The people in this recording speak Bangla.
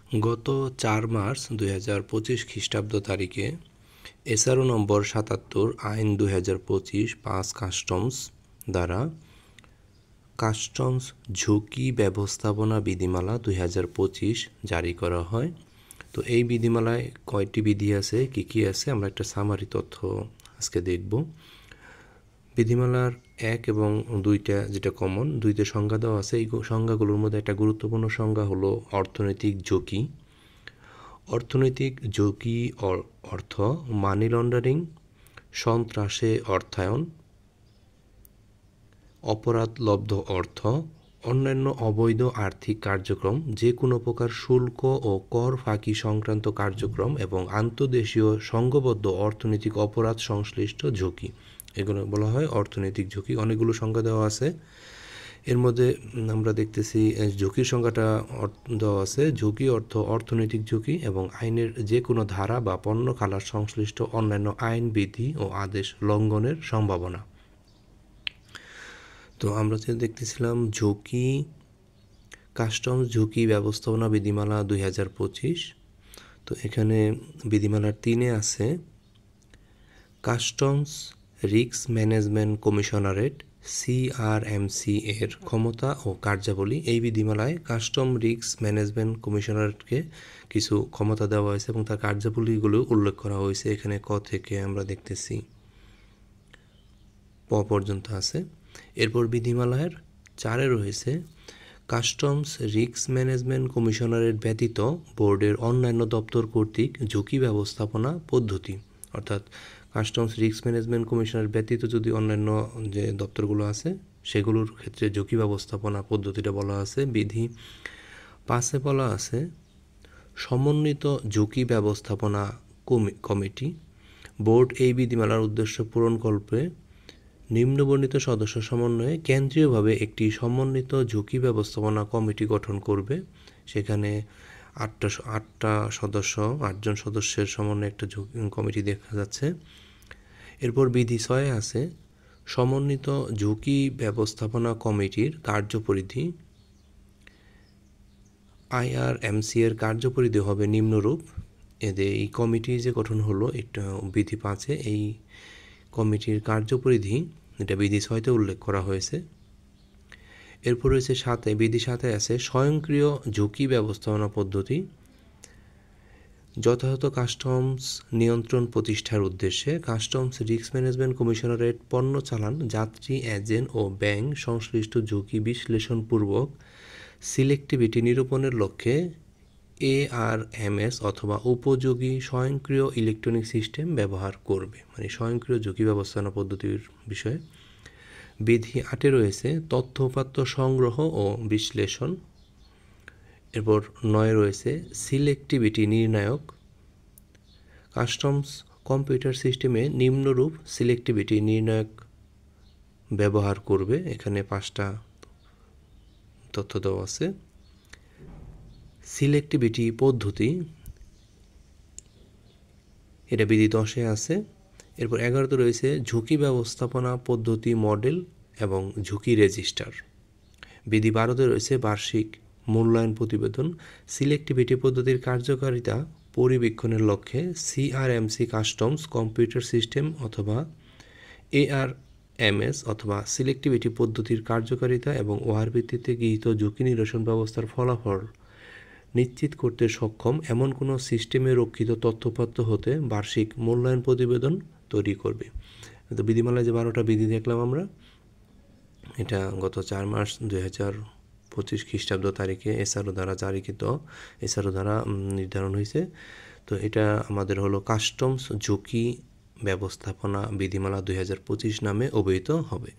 গত ৪ মার্চ ২০২৫ খ্রিস্টাব্দ তারিখে এসআরও নম্বর ৭৭ আইন ২০২৫ 5 কাস্টমস দ্বারা কাস্টমস ঝুঁকি ব্যবস্থাপনা বিধিমালা ২০২৫ জারি করা হয়। তো এই বিধিমালায় কয়টি বিধি আছে, কী আছে, আমরা একটা সামারি তথ্য আজকে দেখব। বিধিমালার ১ এবং ২টা যেটা কমন, ২টা সংজ্ঞা দেওয়া আছে। এই সংজ্ঞাগুলোর মধ্যে একটা গুরুত্বপূর্ণ সংজ্ঞা হলো অর্থনৈতিক ঝুঁকি। অর্থনৈতিক ঝুঁকি অর্থ মানি লন্ডারিং, সন্ত্রাসে অর্থায়ন, অপরাধলব্ধ অর্থ, অন্যান্য অবৈধ আর্থিক কার্যক্রম, যে কোনো প্রকার শুল্ক ও কর ফাঁকি সংক্রান্ত কার্যক্রম এবং আন্তর্দেশীয় সংঘবদ্ধ অর্থনৈতিক অপরাধ সংশ্লিষ্ট ঝুঁকি, এগুলো বলা হয় অর্থনৈতিক ঝুঁকি। অনেকগুলো সংজ্ঞা দেওয়া আছে। এর মধ্যে আমরা দেখতেছি ঝুঁকির সংজ্ঞাটা দেওয়া আছে। ঝুঁকি অর্থ অর্থনৈতিক ঝুঁকি এবং আইনের যে কোনো ধারা বা পণ্য খালাস সংশ্লিষ্ট অন্যান্য আইন, বিধি ও আদেশ লঙ্ঘনের সম্ভাবনা। তো আমরা যে দেখতেছিলাম ঝুঁকি, কাস্টমস ঝুঁকি ব্যবস্থাপনা বিধিমালা ২০২৫। তো এখানে বিধিমালার ৩-এ আছে customs risk management commissionerate CRMC এর ক্ষমতা ও কার্যাবলী। এই বিধিমালায় কাস্টম রিস্ক ম্যানেজমেন্ট কমিশনারেটকে কিছু ক্ষমতা দেওয়া হয়েছে এবং তার কার্যাবলীগুলো উল্লেখ করা হয়েছে। এখানে ক থেকে আমরা দেখতেছি প পর্যন্ত আছে। এরপর বিধিমালার ৪-এ রয়েছে কাস্টমস রিস্ক ম্যানেজমেন্ট কমিশনারেট ব্যতীত বোর্ডের অন্যান্য দপ্তর কর্তৃক ঝুঁকি ব্যবস্থাপনা পদ্ধতি, অর্থাৎ কাস্টমস রিস্ক ম্যানেজমেন্ট কমিশনার ব্যতীত যদি অন্যান্য যে দপ্তরগুলো আছে সেগুলোর ক্ষেত্রে ঝুঁকি ব্যবস্থাপনা পদ্ধতিটা বলা আছে। বিধি ৫-এ বলা আছে সমন্বিত ঝুঁকি ব্যবস্থাপনা কমিটি। বোর্ড এই বিধিমালার উদ্দেশ্য পূরণকল্পে নিম্নবর্ণিত সদস্য সমন্বয়ে কেন্দ্রীয়ভাবে একটি সমন্বিত ঝুঁকি ব্যবস্থাপনা কমিটি গঠন করবে। সেখানে ৮জন সদস্যের সমন্বয়ে একটা কমিটি দেখা যাচ্ছে। এরপর বিধি ৬-এ আছে সমন্বিত ঝুঁকি ব্যবস্থাপনা কমিটির কার্যপরিধি। IRMC এর কার্যপরিধি হবে নিম্নরূপ। এই কমিটি যে গঠন হলো এটা বিধি ৫-এ, এই কমিটির কার্যপরিধি এটা বিধি ৬-তে উল্লেখ করা হয়েছে। এরপর রয়েছে ৭-এ, বিধি ৭-এ আছে স্বয়ংক্রিয় ঝুঁকি ব্যবস্থাপনা পদ্ধতি। যথাযথ কাস্টমস নিয়ন্ত্রণ প্রতিষ্ঠার উদ্দেশ্যে কাস্টমস রিস্ক ম্যানেজমেন্ট কমিশনারেট পণ্য চালান, যাত্রী, এজেন্ট ও ব্যাংক সংশ্লিষ্ট ঝুঁকি বিশ্লেষণপূর্বক সিলেক্টিভিটি নিরূপণের লক্ষ্যে ARMS অথবা উপযোগী স্বয়ংক্রিয় ইলেকট্রনিক সিস্টেম ব্যবহার করবে, মানে স্বয়ংক্রিয় ঝুঁকি ব্যবস্থাপনা পদ্ধতির বিষয়ে। বিধি ৮-এ রয়েছে তথ্য উপাত্ত সংগ্রহ ও বিশ্লেষণ। এরপর ৯-এ রয়েছে সিলেক্টিভিটি নির্ণায়ক। কাস্টমস কম্পিউটার সিস্টেমে নিম্নরূপ সিলেক্টিভিটি নির্ণায়ক ব্যবহার করবে। এখানে 5টা তথ্য দেওয়া আছে। সিলেক্টিভিটি পদ্ধতি এটা বিধি 10-এ আছে। এরপর 11তে রয়েছে ঝুঁকি ব্যবস্থাপনা পদ্ধতি মডেল এবং ঝুঁকি রেজিস্টার। বিধি 12-তে রয়েছে বার্ষিক মূল্যায়ন প্রতিবেদন। সিলেক্টিভিটি পদ্ধতির কার্যকারিতা পরিবীক্ষণের লক্ষ্যে CRMC কাস্টমস কম্পিউটার সিস্টেম অথবা ARMS অথবা সিলেক্টিভিটি পদ্ধতির কার্যকারিতা এবং উহার ভিত্তিতে গৃহীত ঝুঁকি নিরসন ব্যবস্থার ফলাফল নিশ্চিত করতে সক্ষম এমন কোনো সিস্টেমে রক্ষিত তথ্যপত্র হতে বার্ষিক মূল্যায়ন প্রতিবেদন তৈরি করবে। তো বিধিমালায় যে 12টা বিধি দেখলাম আমরা, এটা গত ৪ মার্চ ২০২৫ খ্রিস্টাব্দ তারিখে এসআরও দ্বারা জারিকৃত, এসআরও দ্বারা নির্ধারণ হয়েছে। তো এটা আমাদের হলো কাস্টমস ঝুঁকি ব্যবস্থাপনা বিধিমালা ২০২৫ নামে অভিহিত হবে।